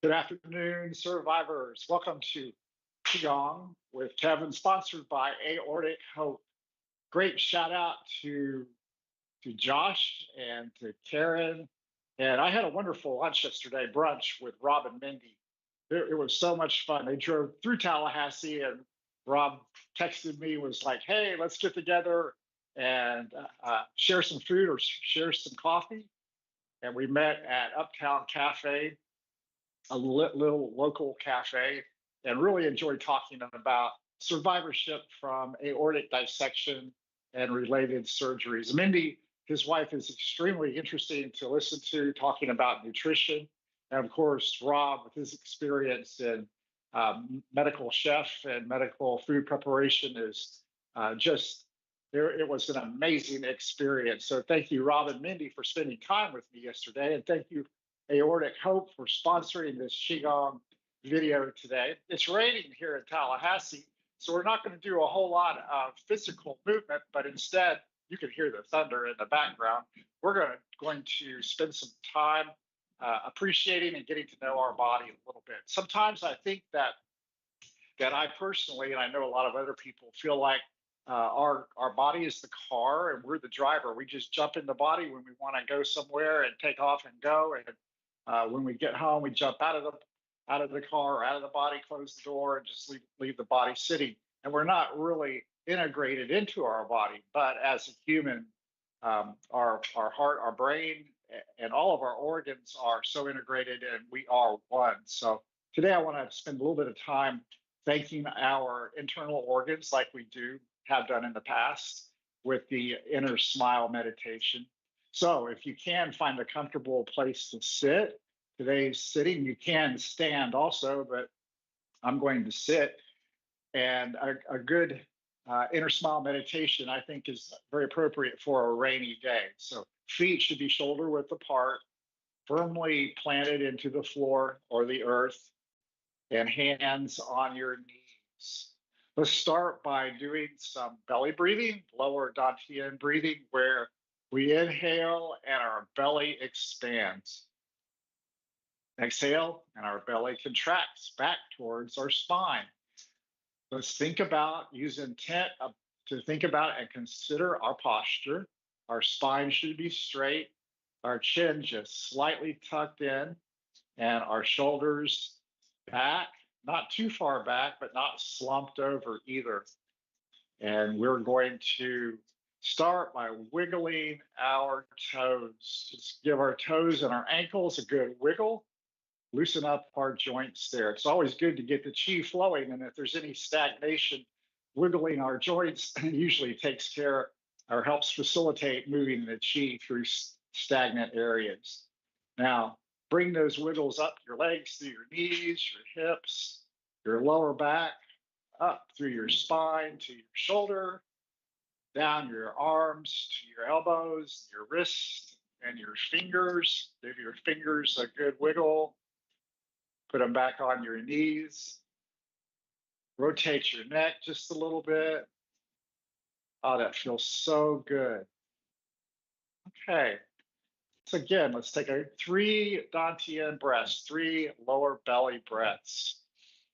Good afternoon, survivors. Welcome to Qigong with Kevin, sponsored by Aortic Hope. Great shout out to Josh and to Karen. And I had a wonderful lunch yesterday, brunch with Rob and Mindy. It was so much fun. They drove through Tallahassee, and Rob texted me, was like, "Hey, let's get together and share some food or share some coffee." And we met at Uptown Cafe, a little local cafe, and really enjoyed talking about survivorship from aortic dissection and related surgeries. Mindy, his wife, is extremely interesting to listen to, talking about nutrition. And of course, Rob, with his experience in medical chef and medical food preparation, is just there. It was an amazing experience. So thank you, Rob and Mindy, for spending time with me yesterday. And thank you, Aortic Hope, for sponsoring this Qigong video today. It's raining here in Tallahassee, so we're not going to do a whole lot of physical movement, but instead, you can hear the thunder in the background. We're going to spend some time appreciating and getting to know our body a little bit. Sometimes I think that I personally, and I know a lot of other people, feel like our body is the car and we're the driver. We just jump in the body when we want to go somewhere and take off and go. And when we get home, we jump out of the car or out of the body, close the door, and just leave the body sitting. And we're not really integrated into our body. But as a human, our heart, our brain, and all of our organs are so integrated, and we are one. So today I want to spend a little bit of time thanking our internal organs, like we have done in the past with the inner smile meditation. So if you can find a comfortable place to sit, today's sitting. You can stand also, but I'm going to sit. And a good inner smile meditation, I think, is very appropriate for a rainy day. So feet should be shoulder width apart, firmly planted into the floor or the earth, and hands on your knees. Let's start by doing some belly breathing, lower Dantian breathing, where we inhale and our belly expands. Exhale and our belly contracts back towards our spine. Let's think about, use intent to think about and consider our posture. Our spine should be straight, our chin just slightly tucked in, and our shoulders back, not too far back, but not slumped over either. And we're going to start by wiggling our toes. Just give our toes and our ankles a good wiggle. Loosen up our joints there. It's always good to get the chi flowing. And if there's any stagnation, wiggling our joints usually takes care or helps facilitate moving the chi through stagnant areas. Now, bring those wiggles up your legs, through your knees, your hips, your lower back, up through your spine to your shoulder, down your arms to your elbows, your wrists, and your fingers. Give your fingers a good wiggle. Put them back on your knees. Rotate your neck just a little bit. Oh, that feels so good. Okay. So again, let's take 3 Dantian breaths, 3 lower belly breaths.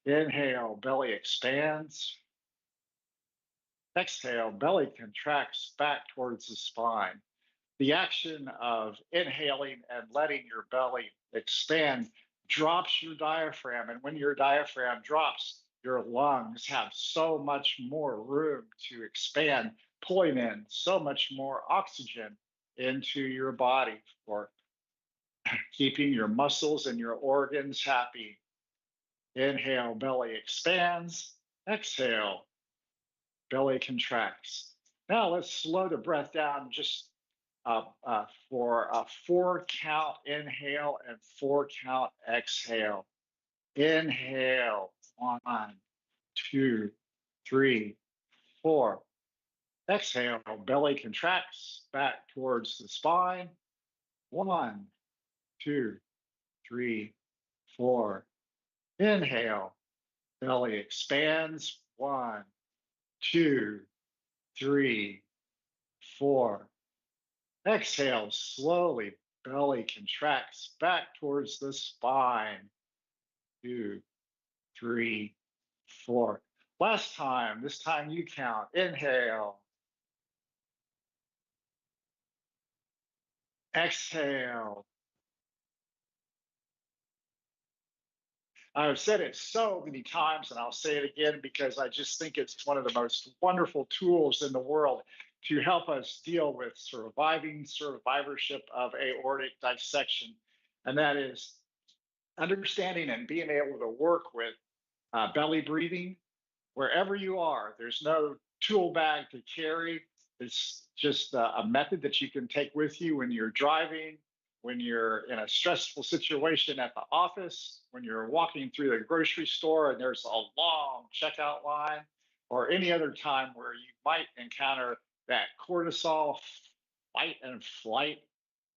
Inhale, belly expands. Exhale, belly contracts back towards the spine. The action of inhaling and letting your belly expand drops your diaphragm. And when your diaphragm drops, your lungs have so much more room to expand, pulling in so much more oxygen into your body for keeping your muscles and your organs happy. Inhale, belly expands. Exhale, belly contracts. Now let's slow the breath down just for a 4 count inhale and 4 count exhale. Inhale, 1, 2, 3, 4. Exhale, belly contracts back towards the spine. 1, 2, 3, 4. Inhale, belly expands. 1, 2, 3, 4. Exhale, slowly, belly contracts back towards the spine. 2, 3, 4. Last time, this time you count. Inhale, exhale. I've said it so many times, and I'll say it again because I just think it's one of the most wonderful tools in the world to help us deal with survivorship of aortic dissection. And that is understanding and being able to work with belly breathing wherever you are. There's no tool bag to carry. It's just a method that you can take with you when you're driving, when you're in a stressful situation at the office, when you're walking through the grocery store and there's a long checkout line, or any other time where you might encounter that cortisol fight and flight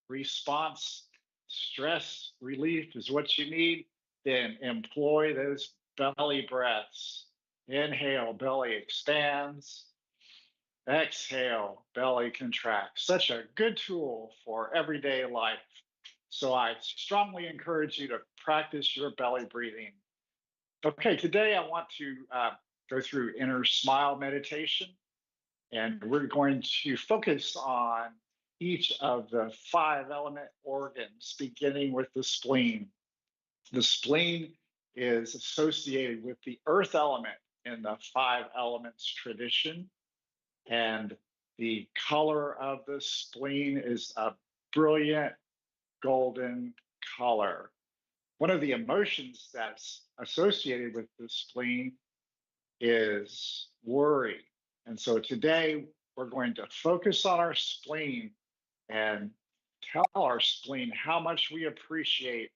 response. Stress relief is what you need. Then employ those belly breaths. Inhale, belly expands. Exhale, belly contracts. Such a good tool for everyday life. So I strongly encourage you to practice your belly breathing. Okay, today I want to go through inner smile meditation, and we're going to focus on each of the 5 element organs, beginning with the spleen. The spleen is associated with the earth element in the 5 elements tradition. And the color of the spleen is a brilliant golden color. One of the emotions that's associated with the spleen is worry. And so today we're going to focus on our spleen and tell our spleen how much we appreciate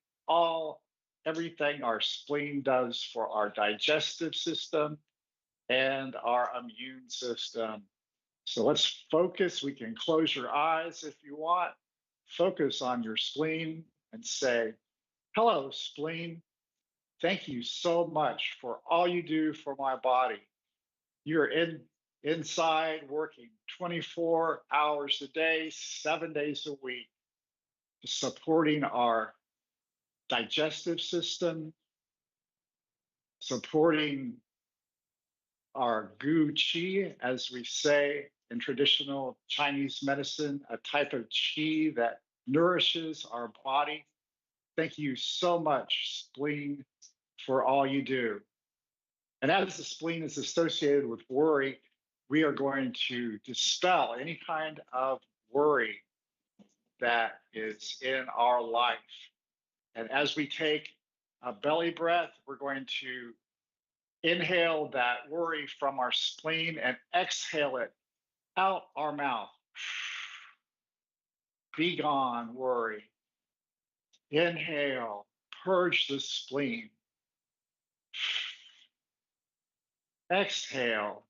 everything our spleen does for our digestive system and our immune system. So let's focus. We can close your eyes if you want. Focus on your spleen and say, "Hello, spleen. Thank you so much for all you do for my body. You're inside working 24 hours a day, 7 days a week, supporting our digestive system, supporting our gu qi, as we say in traditional Chinese medicine, a type of qi that nourishes our body. Thank you so much, spleen, for all you do." And as the spleen is associated with worry, we are going to dispel any kind of worry that is in our life. And as we take a belly breath, we're going to inhale that worry from our spleen and exhale it out our mouth. Be gone, worry. Inhale, purge the spleen. Exhale,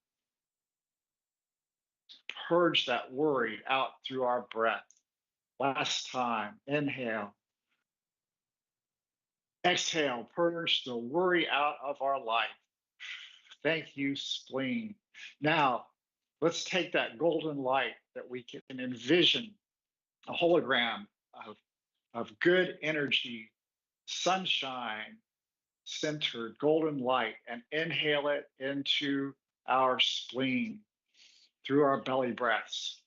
purge that worry out through our breath. Last time, inhale. Exhale, purge the worry out of our life. Thank you, spleen. Now, let's take that golden light that we can envision, a hologram of good energy, sunshine, centered golden light, and inhale it into our spleen through our belly breaths.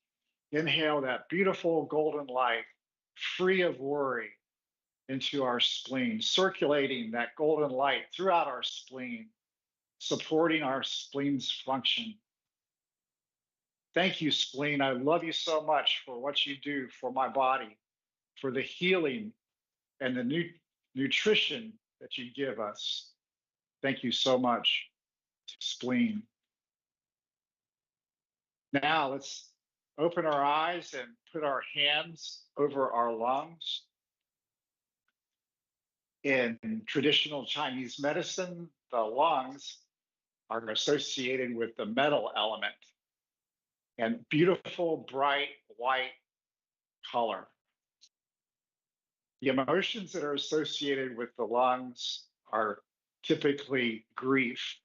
Inhale that beautiful golden light, free of worry, into our spleen, circulating that golden light throughout our spleen, supporting our spleen's function. Thank you, spleen. I love you so much for what you do for my body, for the healing and the nutrition that you give us. Thank you so much, spleen. Now let's open our eyes and put our hands over our lungs. In traditional Chinese medicine, the lungs are associated with the metal element and beautiful, bright white color. The emotions that are associated with the lungs are typically grief.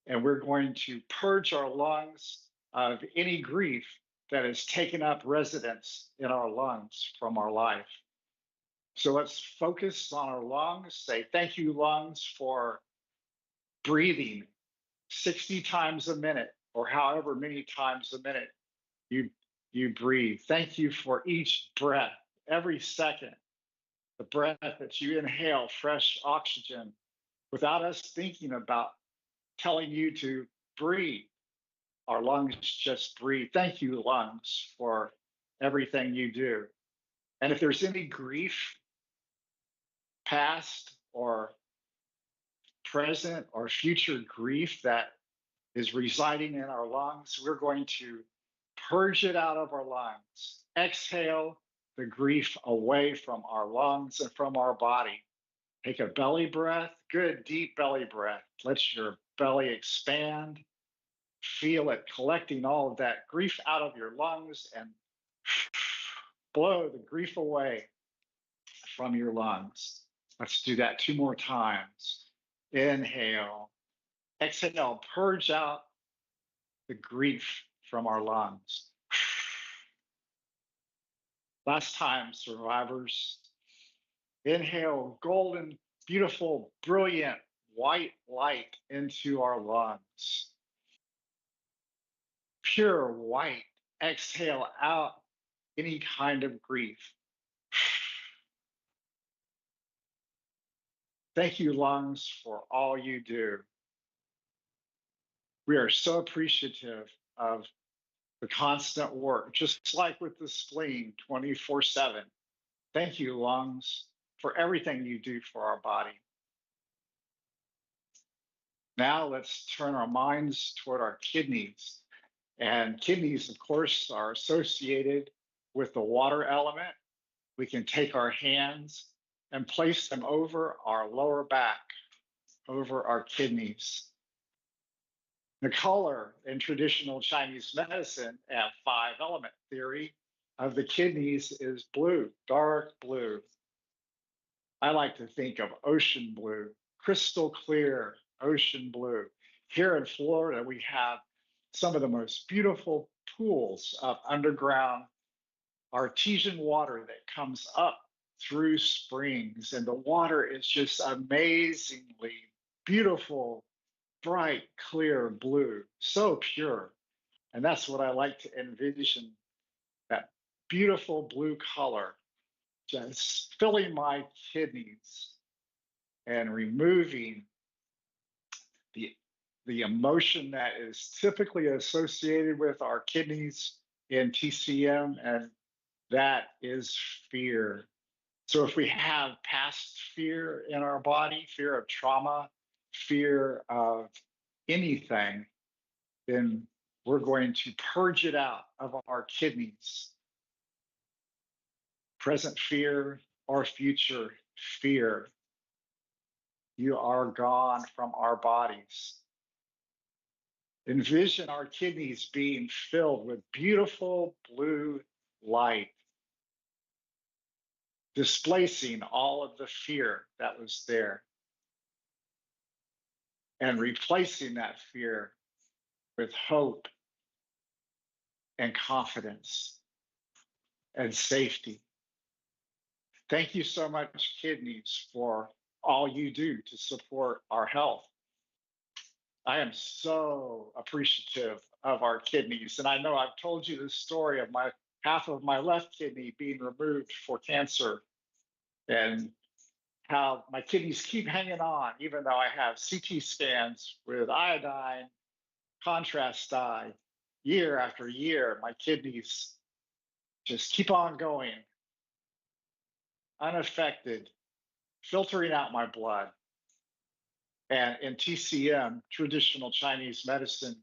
And we're going to purge our lungs of any grief that has taken up residence in our lungs from our life. So let's focus on our lungs. Say, thank you, lungs, for breathing 60 times a minute or however many times a minute you, you breathe. Thank you for each breath, every second, the breath that you inhale, fresh oxygen, without us thinking about telling you to breathe. Our lungs just breathe. Thank you, lungs, for everything you do. And if there's any grief, past or present or future grief that is residing in our lungs, we're going to purge it out of our lungs. Exhale the grief away from our lungs and from our body. Take a belly breath, good deep belly breath. Let your belly expand. Feel it collecting all of that grief out of your lungs and blow the grief away from your lungs. Let's do that 2 more times. Inhale. Exhale, purge out the grief from our lungs. Last time, survivors. Inhale, golden, beautiful, brilliant white light into our lungs. Pure white. Exhale out any kind of grief. Thank you, lungs, for all you do. We are so appreciative of the constant work, just like with the spleen 24/7. Thank you, lungs, for everything you do for our body. Now let's turn our minds toward our kidneys. And kidneys, of course, are associated with the water element. We can take our hands and place them over our lower back, over our kidneys. The color in traditional Chinese medicine and 5-element theory of the kidneys is blue, dark blue. I like to think of ocean blue, crystal clear ocean blue. Here in Florida, we have some of the most beautiful pools of underground artesian water that comes up through springs. And the water is just amazingly beautiful, bright, clear blue, so pure. And that's what I like to envision, that beautiful blue color just filling my kidneys and removing the, the emotion that is typically associated with our kidneys in TCM, and that is fear. So if we have past fear in our body, fear of trauma, fear of anything, then we're going to purge it out of our kidneys. Present fear or future fear, you are gone from our bodies. Envision our kidneys being filled with beautiful blue light, displacing all of the fear that was there and replacing that fear with hope and confidence and safety. Thank you so much, kidneys, for all you do to support our health. I am so appreciative of our kidneys. And I know I've told you this story of my half of my left kidney being removed for cancer and how my kidneys keep hanging on, even though I have CT scans with iodine, contrast dye, year after year. My kidneys just keep on going, unaffected, filtering out my blood. And in TCM, traditional Chinese medicine,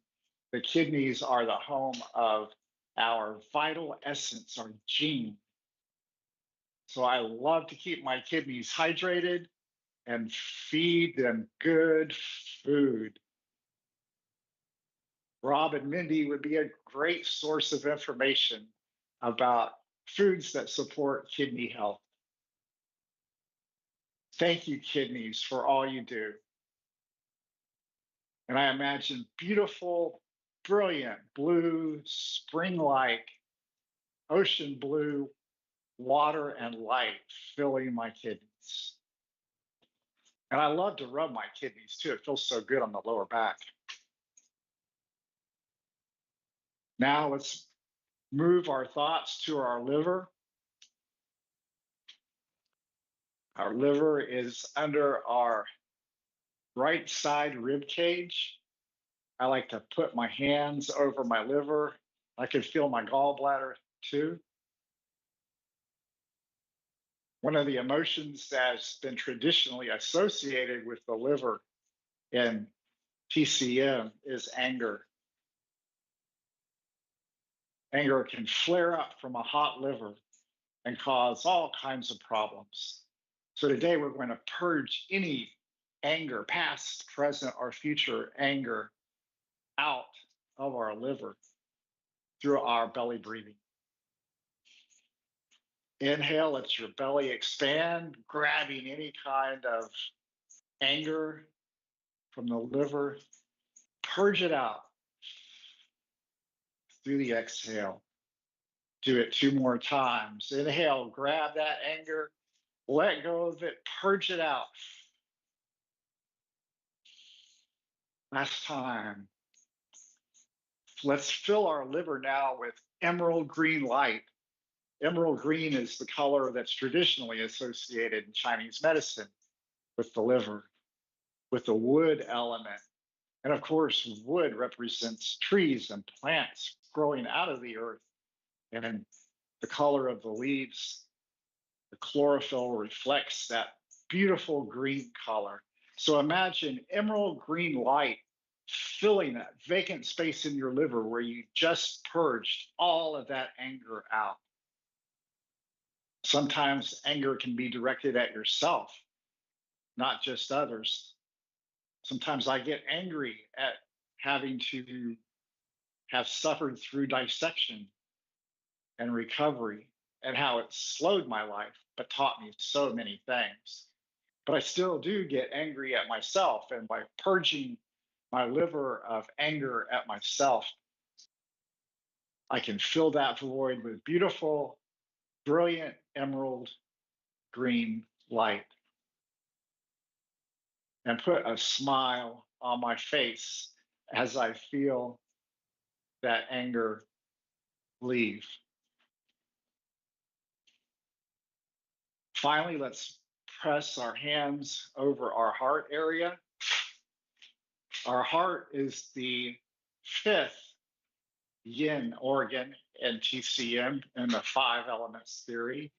the kidneys are the home of our vital essence, our gene. So I love to keep my kidneys hydrated and feed them good food. Rob and Mindy would be a great source of information about foods that support kidney health. Thank you, kidneys, for all you do. And I imagine beautiful, brilliant blue, spring-like, ocean blue water and light filling my kidneys. And I love to rub my kidneys too. It feels so good on the lower back. Now let's move our thoughts to our liver. Our liver is under our right side rib cage. I like to put my hands over my liver. I can feel my gallbladder too. One of the emotions that's been traditionally associated with the liver in TCM is anger. Anger can flare up from a hot liver and cause all kinds of problems. So today we're going to purge any anger, past, present, or future anger, out of our liver through our belly breathing. Inhale, let your belly expand, grabbing any kind of anger from the liver. Purge it out through the exhale. Do it 2 more times. Inhale, grab that anger, let go of it, purge it out. Last time. Let's fill our liver now with emerald green light. Emerald green is the color that's traditionally associated in Chinese medicine with the liver, with the wood element. And of course, wood represents trees and plants growing out of the earth. And the color of the leaves, the chlorophyll reflects that beautiful green color. So imagine emerald green light filling that vacant space in your liver where you just purged all of that anger out. Sometimes anger can be directed at yourself, not just others. Sometimes I get angry at having to have suffered through dissection and recovery and how it slowed my life, but taught me so many things. But I still do get angry at myself. And by purging my liver of anger at myself, I can fill that void with beautiful, brilliant emerald green light and put a smile on my face as I feel that anger leave. Finally, let's press our hands over our heart area. Our heart is the 5th yin organ in TCM in the 5 elements theory.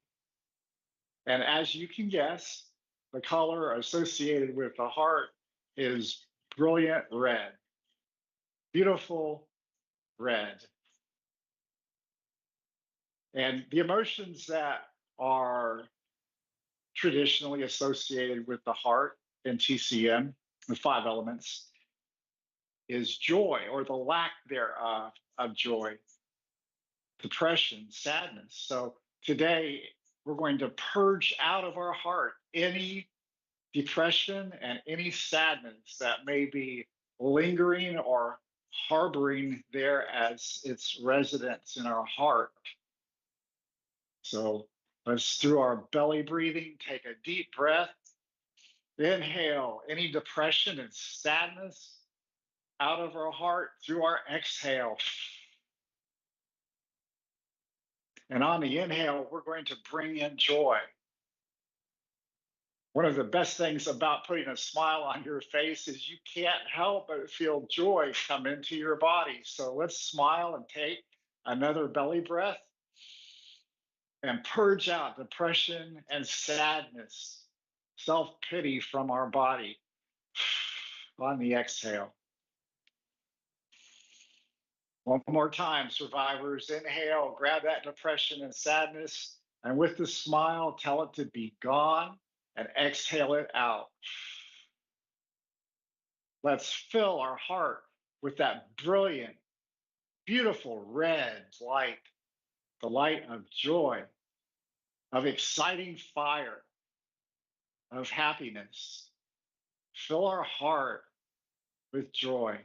And as you can guess, the color associated with the heart is brilliant red, beautiful red. And the emotions that are traditionally associated with the heart in TCM, the 5 elements, is joy or the lack thereof of joy, depression, sadness. So today we're going to purge out of our heart any depression and any sadness that may be lingering or harboring there as its residence in our heart. So let's, through our belly breathing, take a deep breath. Inhale any depression and sadness out of our heart through our exhale. And on the inhale, we're going to bring in joy. One of the best things about putting a smile on your face is you can't help but feel joy come into your body. So let's smile and take another belly breath and purge out depression and sadness, self-pity from our body on the exhale. One more time, survivors. Inhale, grab that depression and sadness, and with the smile, tell it to be gone and exhale it out. Let's fill our heart with that brilliant, beautiful red light, the light of joy, of exciting fire, of happiness. Fill our heart with joy.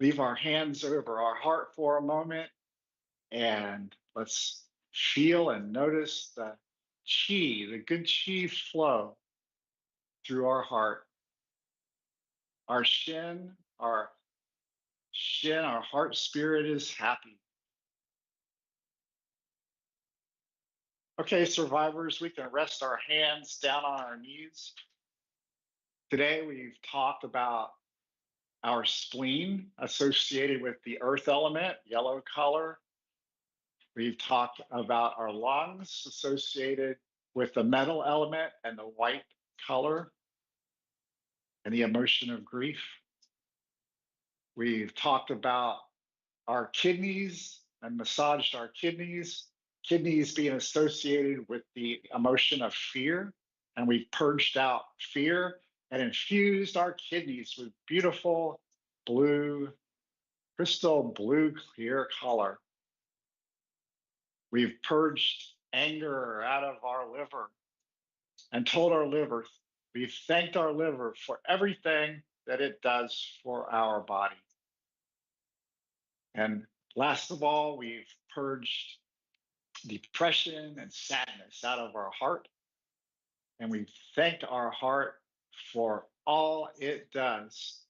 Leave our hands over our heart for a moment And let's feel and notice the chi, the good chi flow through our heart. Our our heart spirit is happy. Okay, survivors, we can rest our hands down on our knees. Today, we've talked about our spleen associated with the earth element, yellow color. We've talked about our lungs associated with the metal element and the white color and the emotion of grief. We've talked about our kidneys and massaged our kidneys being associated with the emotion of fear. And we've purged out fear and infused our kidneys with beautiful blue, crystal blue clear color. We've purged anger out of our liver and told our liver, we've thanked our liver for everything that it does for our body. And last of all, we've purged depression and sadness out of our heart. And we've thanked our heart for all it does.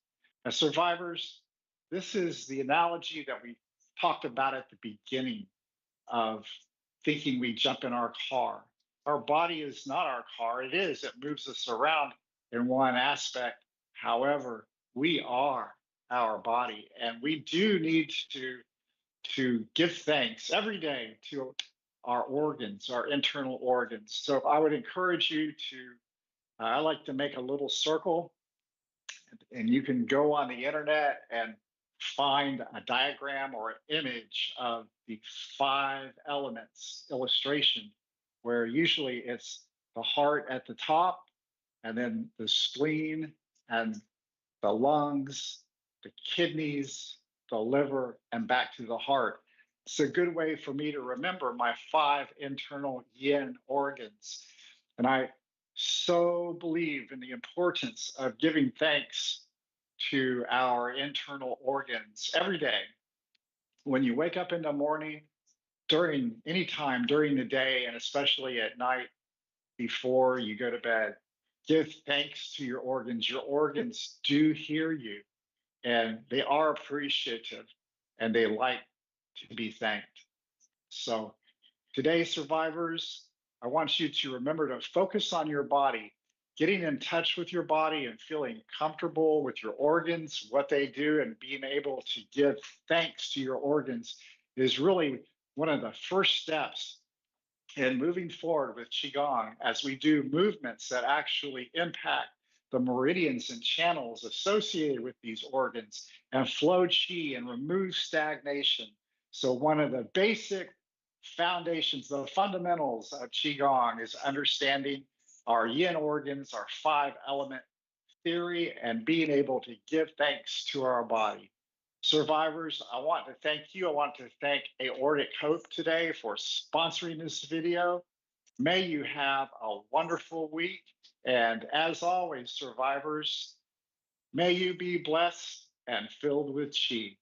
As survivors, this is the analogy that we talked about at the beginning of thinking we jump in our car. Our body is not our car. It is. It moves us around in one aspect. However, we are our body, and we do need to give thanks every day to our organs, our internal organs. So I would encourage you to, I like to make a little circle, and you can go on the internet and find a diagram or an image of the 5 elements illustration, where usually it's the heart at the top, and then the spleen and the lungs, the kidneys, the liver, and back to the heart. It's a good way for me to remember my 5 internal yin organs. And I so believe in the importance of giving thanks to our internal organs every day. When you wake up in the morning, during any time during the day, and especially at night before you go to bed, give thanks to your organs. Your organs do hear you, and they are appreciative, and they like to be thanked. So today, survivors, I want you to remember to focus on your body, getting in touch with your body and feeling comfortable with your organs, what they do, and being able to give thanks to your organs is really one of the first steps in moving forward with Qigong as we do movements that actually impact the meridians and channels associated with these organs and flow qi and remove stagnation. So one of the basic foundations, the fundamentals of Qigong is understanding our yin organs, our 5 element theory, and being able to give thanks to our body. Survivors, I want to thank you. I want to thank Aortic Hope today for sponsoring this video. May you have a wonderful week. And as always, survivors, may you be blessed and filled with chi.